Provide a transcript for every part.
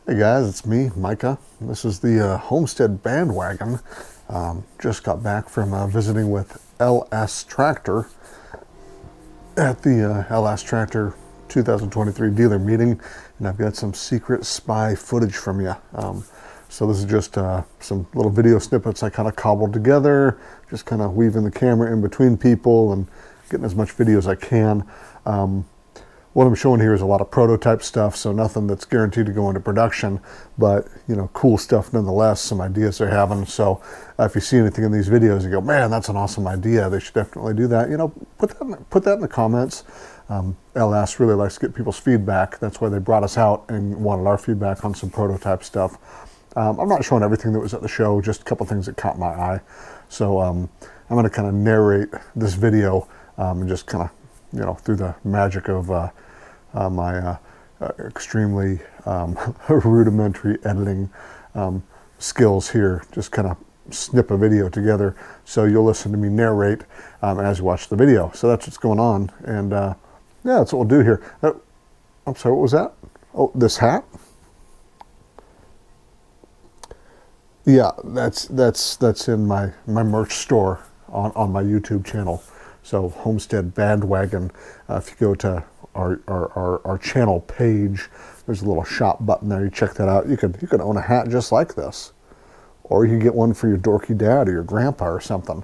Hey guys, it's me, Micah. This is the Homestead Bandwagon. Just got back from visiting with LS Tractor at the LS Tractor 2023 dealer meeting, and I've got some secret spy footage from you. So this is just some little video snippets I kind of cobbled together, just kind of weaving the camera in between people and getting as much video as I can. What I'm showing here is a lot of prototype stuff, so nothing that's guaranteed to go into production, but cool stuff nonetheless, some ideas they're having. So if you see anything in these videos, you go, man, that's an awesome idea, they should definitely do that. Put that in the comments. LS really likes to get people's feedback. That's why they brought us out and wanted our feedback on some prototype stuff. I'm not showing everything that was at the show, just a couple things that caught my eye. So I'm going to kind of narrate this video and just kind of, through the magic of my extremely rudimentary editing skills here, just kind of snip a video together so you'll listen to me narrate as you watch the video. So that's what's going on, and yeah, that's what we'll do here. I'm sorry, what was that? Oh, this hat? Yeah, that's in my merch store on my YouTube channel. So Homestead Bandwagon. If you go to our channel page, there's a little shop button there. You check that out. You could own a hat just like this, or you can get one for your dorky dad or your grandpa or something.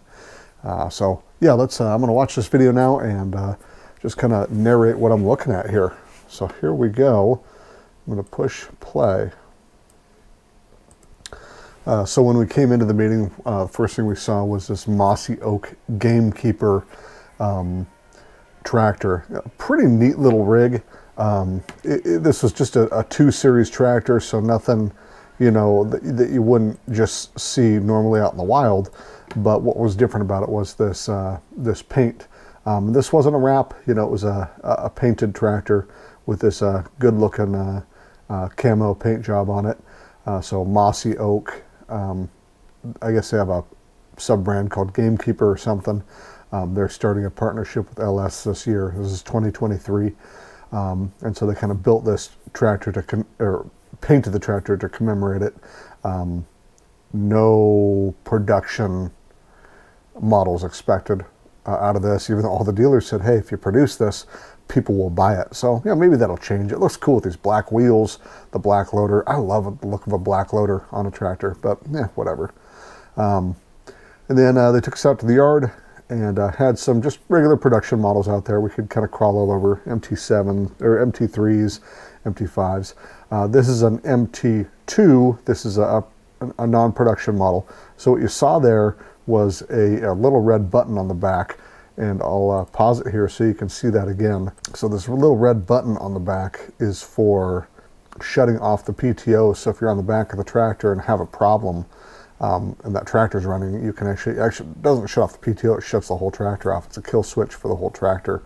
So yeah, I'm gonna watch this video now and just kind of narrate what I'm looking at here. So here we go. I'm gonna push play. So when we came into the meeting, first thing we saw was this Mossy Oak Gamekeeper tractor. Pretty neat little rig. This was just a 2 series tractor, so nothing that you wouldn't just see normally out in the wild. But what was different about it was this paint. This wasn't a wrap, it was a painted tractor with this good looking camo paint job on it. So Mossy Oak. I guess they have a sub-brand called Gamekeeper or something. They're starting a partnership with LS this year. This is 2023. And so they kind of built this tractor or painted the tractor to commemorate it. No production models expected out of this, even though all the dealers said, hey, if you produce this, people will buy it. So maybe that'll change. It looks cool with these black wheels, the black loader. I love the look of a black loader on a tractor, but yeah, whatever. And then they took us out to the yard and had some just regular production models out there. We could kind of crawl all over MT7 or MT3s, MT5s. This is an MT2. This is a non-production model. So what you saw there was a little red button on the back. And I'll pause it here so you can see that again. So this little red button on the back is for shutting off the PTO. So if you're on the back of the tractor and have a problem and that tractor's running, you can actually it doesn't shut off the PTO, it shuts the whole tractor off. It's a kill switch for the whole tractor.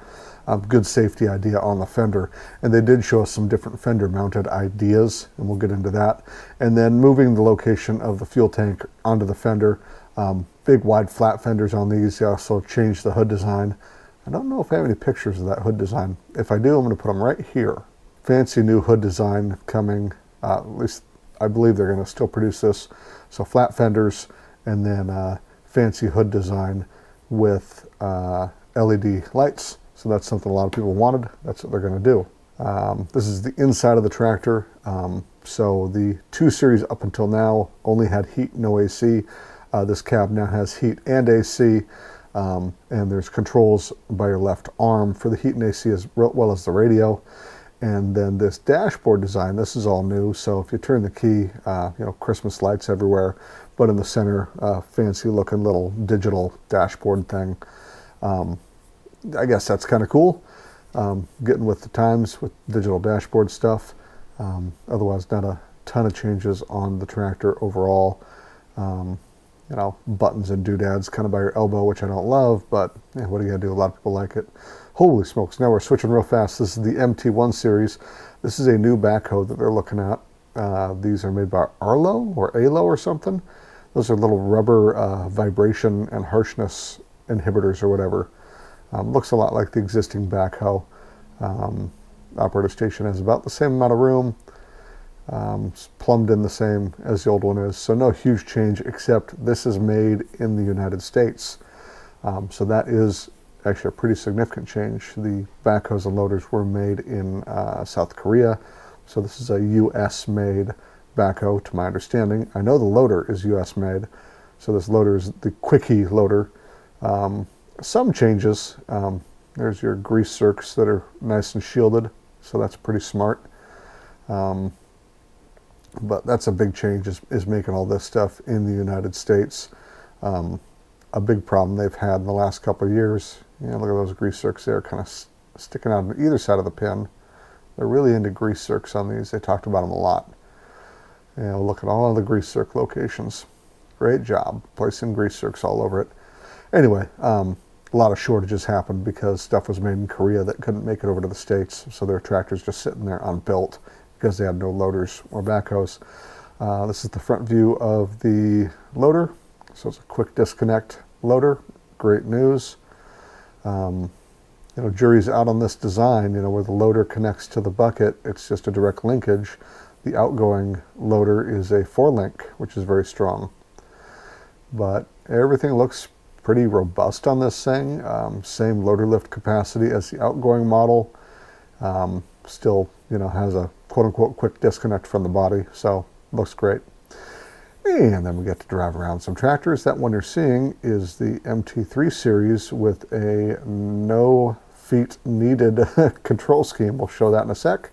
Good safety idea on the Fender. And they did show us some different Fender mounted ideas, and we'll get into that. And then moving the location of the fuel tank onto the Fender. Big wide flat fenders on these. They also changed the hood design. I don't know if I have any pictures of that hood design. If I do, I'm going to put them right here. Fancy new hood design coming. At least I believe they're going to still produce this. So flat fenders and then fancy hood design with LED lights. So that's something a lot of people wanted. That's what they're going to do. This is the inside of the tractor. So the 2 series up until now only had heat, no AC. This cab now has heat and AC, and there's controls by your left arm for the heat and AC as well as the radio. And then this dashboard design, this is all new. So if you turn the key, Christmas lights everywhere, but in the center, fancy looking little digital dashboard thing. I guess that's kind of cool. Getting with the times with digital dashboard stuff. Otherwise, not a ton of changes on the tractor overall. Buttons and doodads kind of by your elbow, which I don't love, but yeah, what are you gonna do? A lot of people like it. Holy smokes, now we're switching real fast. This is the MT1 series. This is a new backhoe that they're looking at. These are made by Arlo or Alo or something. Those are little rubber vibration and harshness inhibitors or whatever. Looks a lot like the existing backhoe. Operator station has about the same amount of room. It's plumbed in the same as the old one is. So no huge change, except this is made in the United States. So that is actually a pretty significant change. The backhoes and loaders were made in South Korea. So this is a US made backhoe, to my understanding. I know the loader is US made. So this loader is the Quickie loader. Some changes. There's your grease zerks that are nice and shielded. So that's pretty smart. But that's a big change, is making all this stuff in the United States. A big problem they've had in the last couple of years. You know, look at those grease zerks there, kind of sticking out on either side of the pin. They're really into grease zerks on these. They talked about them a lot. You know, look at all of the grease zerk locations. Great job placing grease zerks all over it. Anyway, a lot of shortages happened because stuff was made in Korea that couldn't make it over to the States. So their tractors just sitting there unbuilt because they had no loaders or backhoes. This is the front view of the loader. So it's a quick disconnect loader. Great news. You know, jury's out on this design. You know, where the loader connects to the bucket, it's just a direct linkage. The outgoing loader is a 4-link, which is very strong. But everything looks pretty robust on this thing. Same loader lift capacity as the outgoing model. Still, you know, has a quote-unquote quick disconnect from the body, so looks great. And then we get to drive around some tractors. That one you're seeing is the MT3 series with a no feet needed control scheme. We'll show that in a sec.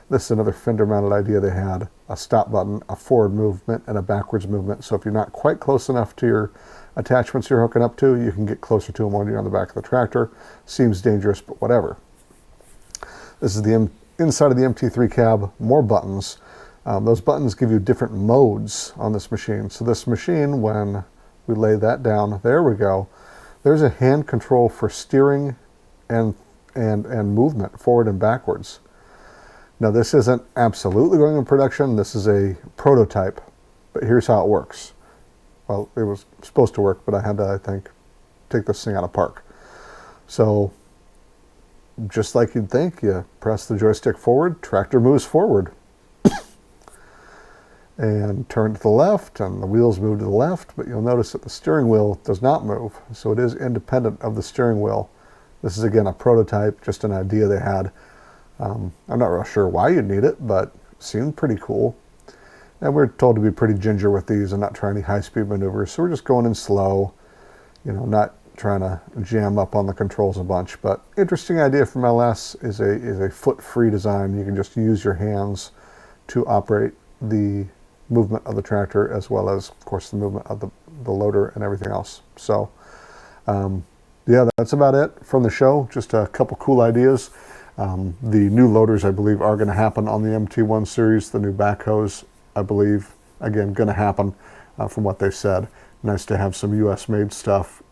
This is another Fender mounted idea they had. A stop button, a forward movement, and a backwards movement. So if you're not quite close enough to your attachments you're hooking up to, you can get closer to them when you're on the back of the tractor. Seems dangerous, but whatever. This is the inside of the MT3 cab, more buttons. Those buttons give you different modes on this machine. So this machine, when we lay that down, there we go. There's a hand control for steering and movement, forward and backwards. Now this isn't absolutely going in production. This is a prototype, but here's how it works. Well, it was supposed to work, but I had to, I think, take this thing out of park. So just like you'd think, you press the joystick forward, tractor moves forward. And turn to the left, and the wheels move to the left, but you'll notice that the steering wheel does not move, so it is independent of the steering wheel. This is, again, a prototype, just an idea they had. I'm not real sure why you'd need it, but it seemed pretty cool. And we're told to be pretty ginger with these and not try any high-speed maneuvers, so we're just going in slow, you know, not trying to jam up on the controls a bunch. But interesting idea from LS is a foot-free design. You can just use your hands to operate the movement of the tractor, as well as, of course, the movement of the loader and everything else. So, yeah, that's about it from the show. Just a couple cool ideas. The new loaders, I believe, are going to happen on the MT1 series. The new backhoes, I believe, again, going to happen from what they said. Nice to have some U.S.-made stuff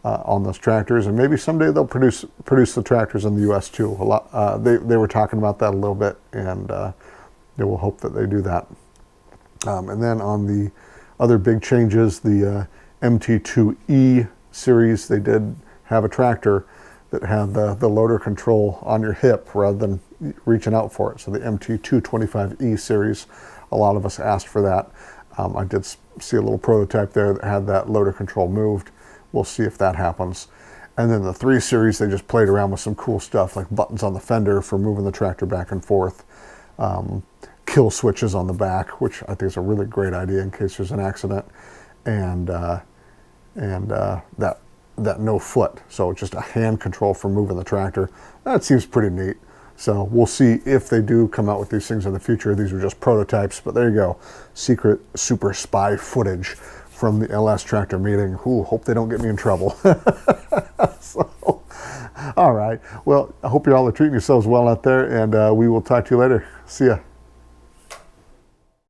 on those tractors, and maybe someday they'll produce the tractors in the U.S. too. A lot. They were talking about that a little bit, and we'll hope that they do that. And then on the other big changes, the MT2E series, they did have a tractor that had the loader control on your hip rather than reaching out for it. So the MT225E series, a lot of us asked for that. I did see a little prototype there that had that loader control moved. We'll see if that happens. And then the 3 series, they just played around with some cool stuff like buttons on the fender for moving the tractor back and forth. Kill switches on the back, which I think is a really great idea in case there's an accident, and that no foot, so just a hand control for moving the tractor. That seems pretty neat. So we'll see if they do come out with these things in the future. These are just prototypes, but there you go. Secret super spy footage from the LS tractor meeting. Ooh, hope they don't get me in trouble. So, all right. Well, I hope you all are treating yourselves well out there, and we will talk to you later. See ya.